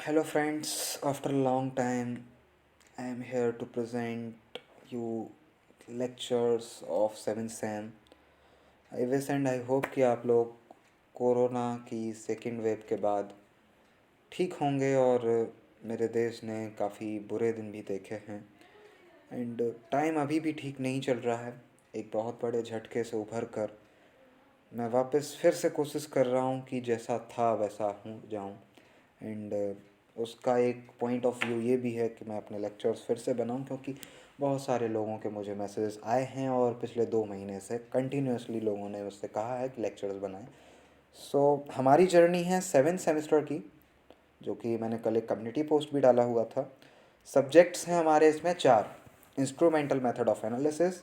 Hello friends, after a long time I am here to present you lectures of 7th Sem. I wish and I hope कि आप लोग corona की second wave के बाद ठीक होंगे और मेरे देश ने काफ़ी बुरे दिन भी देखे हैं एंड टाइम अभी भी ठीक नहीं चल रहा है। एक बहुत बड़े झटके से उभर कर मैं वापस फिर से कोशिश कर रहा हूँ कि जैसा था वैसा हूँ जाऊँ एंड उसका एक पॉइंट ऑफ व्यू ये भी है कि मैं अपने लेक्चर्स फिर से बनाऊँ, क्योंकि बहुत सारे लोगों के मुझे मैसेजेस आए हैं और पिछले 2 महीने से कंटिन्यूसली लोगों ने मुझसे कहा है कि लेक्चर्स बनाएं। सो हमारी जर्नी है 7th सेमेस्टर की, जो कि मैंने कल एक कम्युनिटी पोस्ट भी डाला हुआ था। सब्जेक्ट्स हैं हमारे इसमें 4: instrumental method of analysis,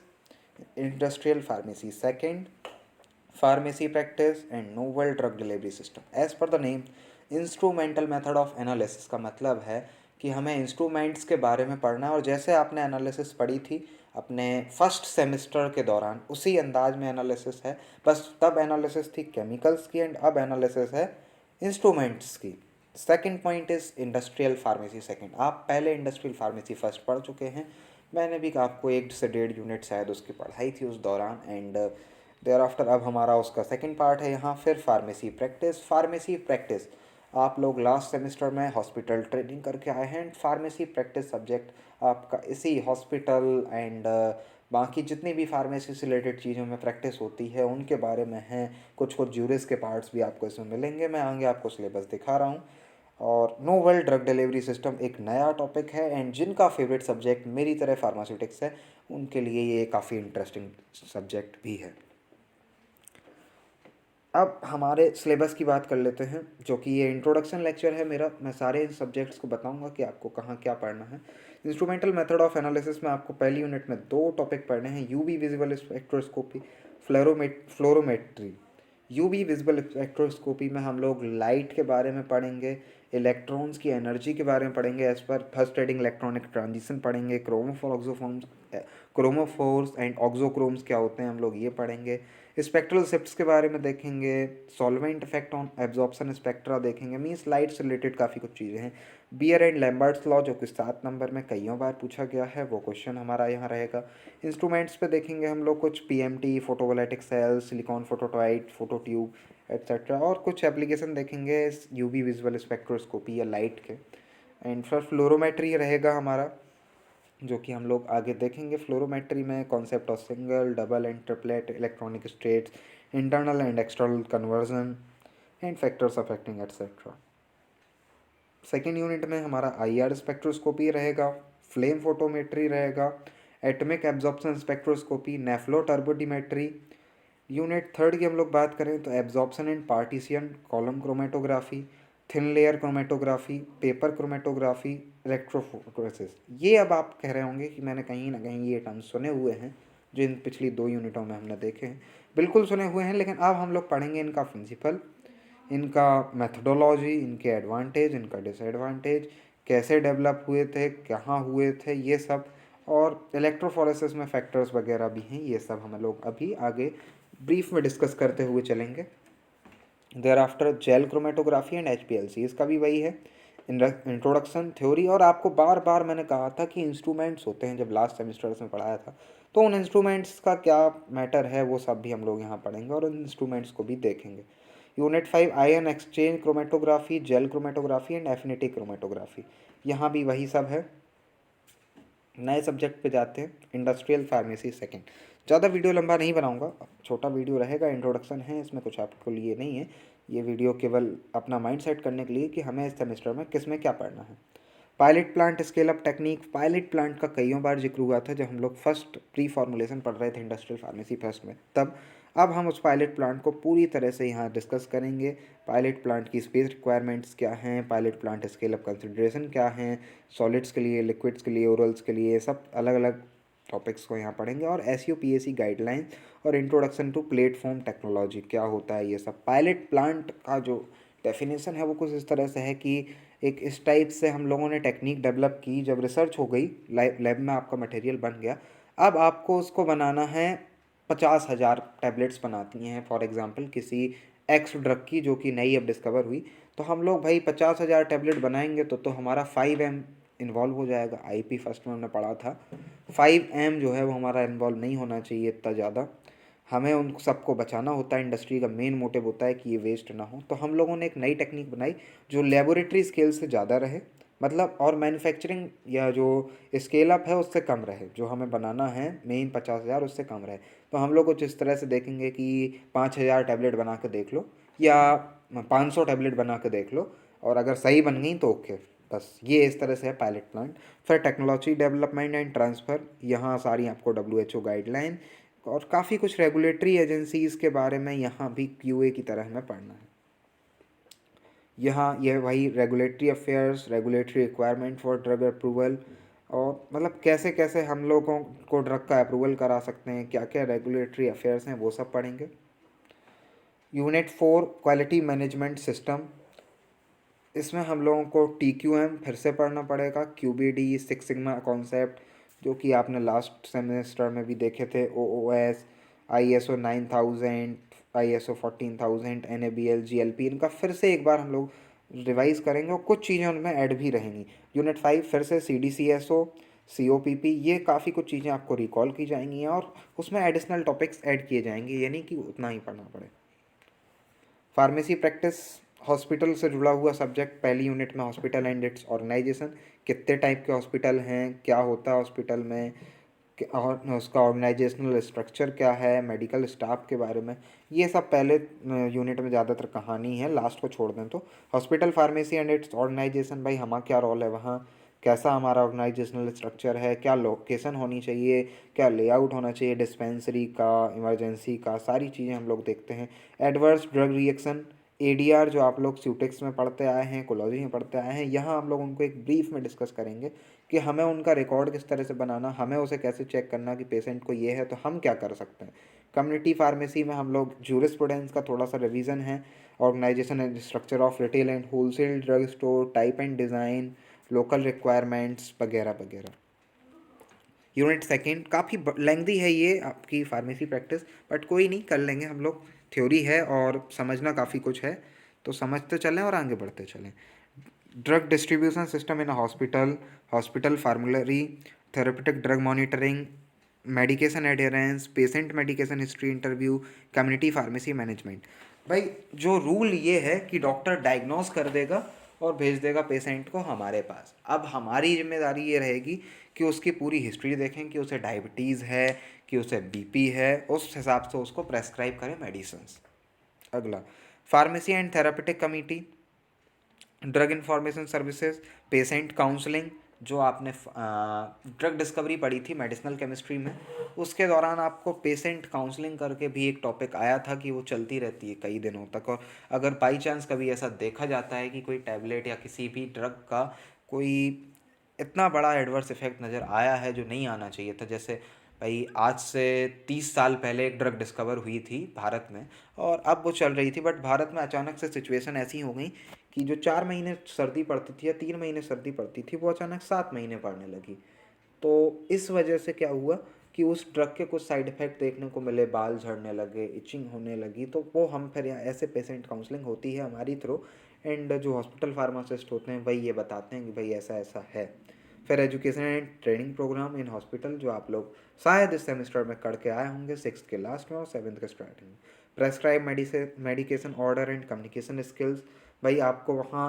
industrial pharmacy second, pharmacy practice and novel drug delivery system. As per the name, instrumental method of analysis का मतलब है कि हमें इंस्ट्रूमेंट्स के बारे में पढ़ना है, और जैसे आपने एनालिसिस पढ़ी थी अपने फर्स्ट सेमेस्टर के दौरान उसी अंदाज में एनालिसिस है। बस तब एनालिसिस थी केमिकल्स की एंड अब एनालिसिस है इंस्ट्रूमेंट्स की। Second point is industrial pharmacy second. आप पहले इंडस्ट्रियल फार्मेसी फर्स्ट पढ़ चुके हैं, मैंने भी आपको 1 से 1.5 यूनिट शायद उसकी पढ़ाई थी उस दौरान एंड देयर आफ्टर अब हमारा उसका सेकंड पार्ट है यहाँ। फिर फार्मेसी प्रैक्टिस आप लोग लास्ट सेमेस्टर में हॉस्पिटल ट्रेनिंग करके आए हैं एंड फार्मेसी प्रैक्टिस सब्जेक्ट आपका इसी हॉस्पिटल एंड बाकी जितनी भी फार्मेसी से रिलेटेड चीज़ों में प्रैक्टिस होती है उनके बारे में हैं। कुछ कुछ ज्यूरिस के पार्ट्स भी आपको इसमें मिलेंगे, मैं आगे आपको सिलेबस दिखा रहा हूँ। और नोवेल ड्रग डिलीवरी सिस्टम एक नया टॉपिक है एंड जिनका फेवरेट सब्जेक्ट मेरी तरह फार्मास्यूटिक्स है उनके लिए ये काफ़ी इंटरेस्टिंग सब्जेक्ट भी है। अब हमारे सिलेबस की बात कर लेते हैं, जो कि ये इंट्रोडक्शन लेक्चर है मेरा। मैं सारे सब्जेक्ट्स को बताऊंगा कि आपको कहाँ क्या पढ़ना है। इंस्ट्रूमेंटल मेथड ऑफ एनालिसिस में आपको पहली यूनिट में 2 टॉपिक पढ़ने हैं: UV visible spectroscopy, fluorometry. UV visible spectroscopy में हम लोग लाइट के बारे में पढ़ेंगे, इलेक्ट्रॉन्स की एनर्जी के बारे में पढ़ेंगे, एज पर फर्स्ट रीडिंग इलेक्ट्रॉनिक ट्रांजिशन पढ़ेंगे, क्रोमोफोर्स एंड ऑक्सोक्रोम्स क्या होते हैं हम लोग ये पढ़ेंगे, स्पेक्ट्रल शिफ्ट्स के बारे में देखेंगे, solvent effect on absorption spectra देखेंगे। मीन्स लाइट से रिलेटेड काफ़ी कुछ चीज़ें हैं। बियर एंड लैम्बर्ट्स लॉ जो कि 7 नंबर में कईयों बार पूछा गया है, वो क्वेश्चन हमारा यहाँ रहेगा। इंस्ट्रूमेंट्स पे देखेंगे हम लोग कुछ PMT, photovoltaic cells, silicon photodiode, photo tube et cetera, और कुछ एप्लीकेशन देखेंगे यूवी विजुअल स्पेक्ट्रोस्कोपी या लाइट के। एंड फिर फ्लोरोमेट्री रहेगा हमारा, जो कि हम लोग आगे देखेंगे। फ्लोरोमेट्री में concept of single, double and triplet electronic states, internal and external conversion and factors affecting et cetera. Second unit में हमारा आईआर स्पेक्ट्रोस्कोपी रहेगा, फ्लेम फोटोमेट्री रहेगा, atomic absorption spectroscopy, nephelo turbidimetry. Unit third की हम लोग बात करें तो absorption and partition, column chromatography, thin layer chromatography, paper chromatography, electrophoresis. ये अब आप कह रहे होंगे कि मैंने कहीं ना कहीं ये टर्म सुने हुए हैं, जो इन पिछली 2 यूनिटों में हमने देखे हैं। बिल्कुल सुने हुए हैं, लेकिन अब हम लोग पढ़ेंगे इनका प्रिंसिपल, इनका मेथडोलॉजी, इनके एडवांटेज, इनका डिसएडवांटेज, कैसे डेवलप हुए थे, कहाँ हुए थे, ये सब। और इलेक्ट्रोफोरेसिस में फैक्टर्स वगैरह भी हैं, ये सब हम लोग अभी आगे ब्रीफ में डिस्कस करते हुए चलेंगे। There after gel chromatography and HPLC, इसका भी वही है, इंट्रोडक्शन, थ्योरी। और आपको बार बार मैंने कहा था कि इंस्ट्रूमेंट्स होते हैं, जब लास्ट सेमेस्टर्स में पढ़ाया था, तो उन इंस्ट्रूमेंट्स का क्या मैटर है वो सब भी हम लोग यहाँ पढ़ेंगे और उन इंस्ट्रूमेंट्स को भी देखेंगे। Unit 5 ion exchange chromatography, jail chromatography and affinity chromatography, यहाँ भी वही सब है। नए सब्जेक्ट पे जाते हैं, इंडस्ट्रियल फार्मेसी सेकंड। ज़्यादा वीडियो लंबा नहीं बनाऊंगा, छोटा वीडियो रहेगा, इंट्रोडक्शन है इसमें, कुछ आपको लिए नहीं है। ये वीडियो केवल अपना माइंड सेट करने के लिए कि हमें इस सेमेस्टर में किस में क्या पढ़ना है। Pilot plant scale up technique, pilot plant का कईयों बार जिक्र हुआ था जब हम लोग फर्स्ट प्री फॉर्मुलेशन पढ़ रहे थे इंडस्ट्रियल फार्मेसी फर्स्ट में, तब। अब हम उस पायलट प्लांट को पूरी तरह से यहाँ डिस्कस करेंगे। पायलट प्लांट की स्पेस रिक्वायरमेंट्स क्या हैं, pilot plant scale up consideration क्या हैं, सॉलिड्स के लिए, लिक्विड्स के लिए, ओरल्स के लिए, सब अलग अलग टॉपिक्स को यहाँ पढ़ेंगे। और SUPAC गाइडलाइंस और इंट्रोडक्शन टू प्लेटफॉर्म टेक्नोलॉजी क्या होता है, ये सब। पायलट प्लांट का जो डेफिनेशन है वो कुछ इस तरह से है कि एक इस टाइप से हम लोगों ने टेक्निक डेवलप की, जब रिसर्च हो गई, लैब में आपका मटेरियल बन गया, अब आपको उसको बनाना है। 50,000 टैबलेट्स बनाती हैं फॉर एग्जांपल किसी एक्स ड्रग की, जो कि नई अब डिस्कवर हुई, तो हम लोग भाई 50,000 टैबलेट बनाएंगे तो हमारा 5M इन्वॉल्व हो जाएगा। IP फर्स्ट में हमने पढ़ा था 5M जो है वो हमारा इन्वॉल्व नहीं होना चाहिए इतना ज़्यादा। हमें उन सबको बचाना होता है, इंडस्ट्री का मेन मोटिव होता है कि ये वेस्ट ना हो। तो हम लोगों ने एक नई टेक्निक बनाई जो लेबोरेटरी स्केल से ज़्यादा रहे, मतलब और मैन्युफैक्चरिंग या जो स्केल अप है उससे कम रहे। जो हमें बनाना है मेन 50,000 उससे कम रहे। तो हम लोग कुछ इस तरह से देखेंगे कि 5,000 टैबलेट बना के देख लो या 500 टैबलेट बना के देख लो, और अगर सही बन गई तो ओके। बस ये इस तरह से है पायलट प्लांट। फिर टेक्नोलॉजी डेवलपमेंट एंड ट्रांसफ़र, यहाँ सारी आपको WHO गाइडलाइन और काफ़ी कुछ रेगुलेटरी एजेंसीज़ के बारे में यहाँ भी QA की तरह हमें पढ़ना है। यहाँ यह वही regulatory affairs, regulatory requirement for drug approval, और मतलब कैसे कैसे हम लोगों को ड्रग का अप्रूवल करा सकते हैं, क्या क्या रेगुलेटरी अफेयर्स हैं, वो सब पढ़ेंगे। यूनिट 4 क्वालिटी मैनेजमेंट सिस्टम, इसमें हम लोगों को TQM फिर से पढ़ना पड़ेगा, QBD, सिक्स सिग्मा कॉन्सेप्ट जो कि आपने लास्ट सेमेस्टर में भी देखे थे, OOS, ISO 9000, ISO 14000, NABL, GLP, इनका फिर से एक बार हम लोग रिवाइज करेंगे और कुछ चीज़ें उनमें ऐड भी रहेंगी। यूनिट 5 फिर से CDCSO, COPP, ये काफ़ी कुछ चीज़ें आपको रिकॉल की जाएंगी और उसमें एडिशनल टॉपिक्स ऐड किए जाएंगे, ये नहीं कि उतना ही पढ़ना पड़े। फार्मेसी प्रैक्टिस, हॉस्पिटल से जुड़ा हुआ सब्जेक्ट। पहली यूनिट में हॉस्पिटल एंड इट्स ऑर्गेनाइजेशन, कितने टाइप के हॉस्पिटल हैं, क्या होता है हॉस्पिटल में, और उसका ऑर्गेनाइजेशनल स्ट्रक्चर क्या है, मेडिकल स्टाफ के बारे में, ये सब पहले यूनिट में ज़्यादातर कहानी है, लास्ट को छोड़ दें तो। Hospital pharmacy and its organisation, भाई हमारा क्या रोल है वहाँ, कैसा हमारा ऑर्गेनाइजेशनल स्ट्रक्चर है, क्या लोकेशन होनी चाहिए, क्या लेआउट होना चाहिए डिस्पेंसरी का, इमरजेंसी का, सारी चीज़ें हम लोग देखते हैं। एडवर्स ड्रग रिएक्शन, ADR, जो आप लोग स्यूटेक्स में पढ़ते आए हैं, कोलॉजी में पढ़ते आए हैं, यहाँ हम लोग उनको एक ब्रीफ में डिस्कस करेंगे कि हमें उनका रिकॉर्ड किस तरह से बनाना, हमें उसे कैसे चेक करना कि पेशेंट को ये है तो हम क्या कर सकते हैं। कम्युनिटी फार्मेसी में हम लोग जूरिस्प्रूडेंस का थोड़ा सा रिवीजन है, organisation and structure of retail and wholesale drug store, type and design, local requirements वगैरह वगैरह। यूनिट सेकेंड काफ़ी लेंथी है ये आपकी फार्मेसी प्रैक्टिस, बट कोई नहीं, कर लेंगे हम लोग। थ्योरी है और समझना काफ़ी कुछ है, तो समझते चलें और आगे बढ़ते चलें। Drug distribution system in hospital, hospital formulary, therapeutic drug monitoring, medication adherence, patient medication history interview, community pharmacy management. भाई जो रूल ये है कि डॉक्टर डायग्नोस कर देगा और भेज देगा पेशेंट को हमारे पास। अब हमारी जिम्मेदारी ये रहेगी कि उसकी पूरी हिस्ट्री देखें कि उसे डायबिटीज़ है, कि उसे BP है, उस हिसाब से उसको प्रेस्क्राइब करें मेडिसिन्स। अगला, pharmacy and therapeutic committee, drug information services, patient counselling, जो आपने ड्रग डिस्कवरी पढ़ी थी मेडिसिनल केमिस्ट्री में, उसके दौरान आपको पेशेंट काउंसलिंग करके भी एक टॉपिक आया था कि वो चलती रहती है कई दिनों तक। और अगर बाई चांस कभी ऐसा देखा जाता है कि कोई टैबलेट या किसी भी ड्रग का कोई इतना बड़ा एडवर्स इफेक्ट नज़र आया है जो नहीं आना चाहिए था, जैसे भाई आज से 30 साल पहले एक ड्रग डिस्कवर हुई थी भारत में और अब वो चल रही थी, बट भारत में अचानक से सिचुएशन ऐसी हो गई कि जो 4 महीने सर्दी पड़ती थी या 3 महीने सर्दी पड़ती थी वो अचानक 7 महीने पड़ने लगी। तो इस वजह से क्या हुआ कि उस ड्रग के कुछ साइड इफ़ेक्ट देखने को मिले, बाल झड़ने लगे, इचिंग होने लगी। तो वो हम फिर यहाँ ऐसे पेशेंट काउंसलिंग होती है हमारी थ्रू, एंड जो हॉस्पिटल फार्मासिस्ट होते हैं वही ये बताते हैं कि भाई ऐसा ऐसा है। फिर education and training program in hospital, जो आप लोग शायद इस सेमेस्टर में करके आए होंगे, 6th के लास्ट में और 7th के स्टार्टिंग में। Prescribe medication order and communication skills, भाई आपको वहाँ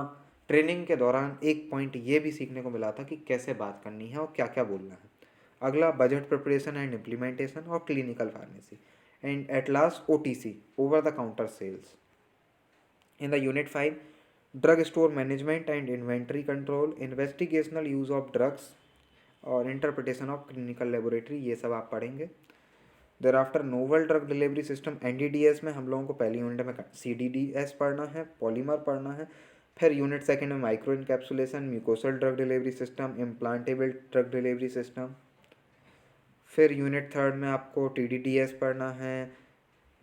ट्रेनिंग के दौरान एक पॉइंट ये भी सीखने को मिला था कि कैसे बात करनी है और क्या क्या बोलना है। अगला, बजट प्रिपरेशन एंड इम्प्लीमेंटेशन और clinical pharmacy, and at last OTC, over the counter sales. In the unit 5, drug store management and inventory control, investigational use of drugs और इंटरप्रिटेशन ऑफ क्लिनिकल लेबोरेटरी, ये सब आप पढ़ेंगे। There after novel drug delivery system, NDDS में हम लोगों को पहली यूनिट में CDDS पढ़ना है, पॉलीमर पढ़ना है। फिर यूनिट सेकेंड में micro encapsulation, mucosal drug delivery system, implantable drug delivery system. फिर यूनिट थर्ड में आपको TDDS पढ़ना है,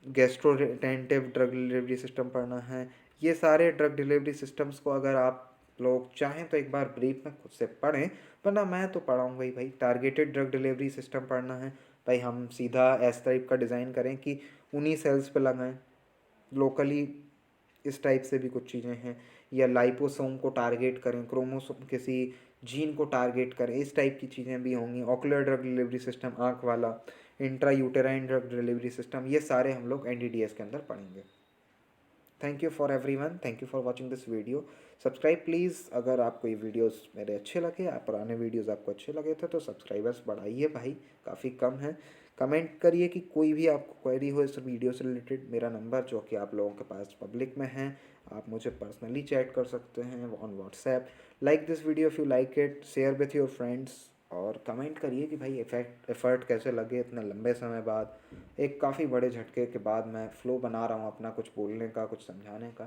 गैस्ट्रोरेटेंटिव ड्रग डिलीवरी सिस्टम पढ़ना है। ये सारे ड्रग डिलीवरी सिस्टम्स को अगर आप लोग चाहें तो एक बार ब्रीफ में खुद से पढ़ें, वरना मैं तो पढ़ाऊँगा ही भाई। टारगेटेड ड्रग डिलीवरी सिस्टम पढ़ना है, भाई हम सीधा एस टाइप का डिज़ाइन करें कि उन्हीं सेल्स पे लगाएं लोकली, इस टाइप से भी कुछ चीज़ें हैं। या लाइपोसोम को टारगेट करें, क्रोमोसोम किसी जीन को टारगेट करें, इस टाइप की चीज़ें भी होंगी। ऑकुलर ड्रग डिलीवरी सिस्टम, आँख वाला, intra uterine drug delivery system, ये सारे हम लोग NDDS के अंदर पढ़ेंगे। Thank you for everyone, thank you for watching this video. Subscribe please, अगर आपको ये वीडियोस मेरे अच्छे लगे या पुराने वीडियोस आपको अच्छे लगे थे तो सब्सक्राइबर्स बढ़ाइए भाई, काफ़ी कम है। कमेंट करिए कि कोई भी आपको क्वेरी हो इस वीडियो से रिलेटेड। मेरा नंबर जो कि आप लोगों के पास पब्लिक में है, आप मुझे पर्सनली चैट कर सकते हैं on WhatsApp. Like this video if you like it, share with your friends, और कमेंट करिए कि भाई एफर्ट कैसे लगे इतने लंबे समय बाद, एक काफ़ी बड़े झटके के बाद मैं फ़्लो बना रहा हूँ अपना, कुछ बोलने का, कुछ समझाने का।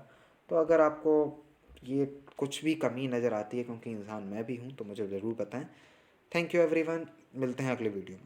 तो अगर आपको ये कुछ भी कमी नज़र आती है, क्योंकि इंसान मैं भी हूँ, तो मुझे ज़रूर बताएं। थैंक यू एवरीवन, मिलते हैं अगले वीडियो में।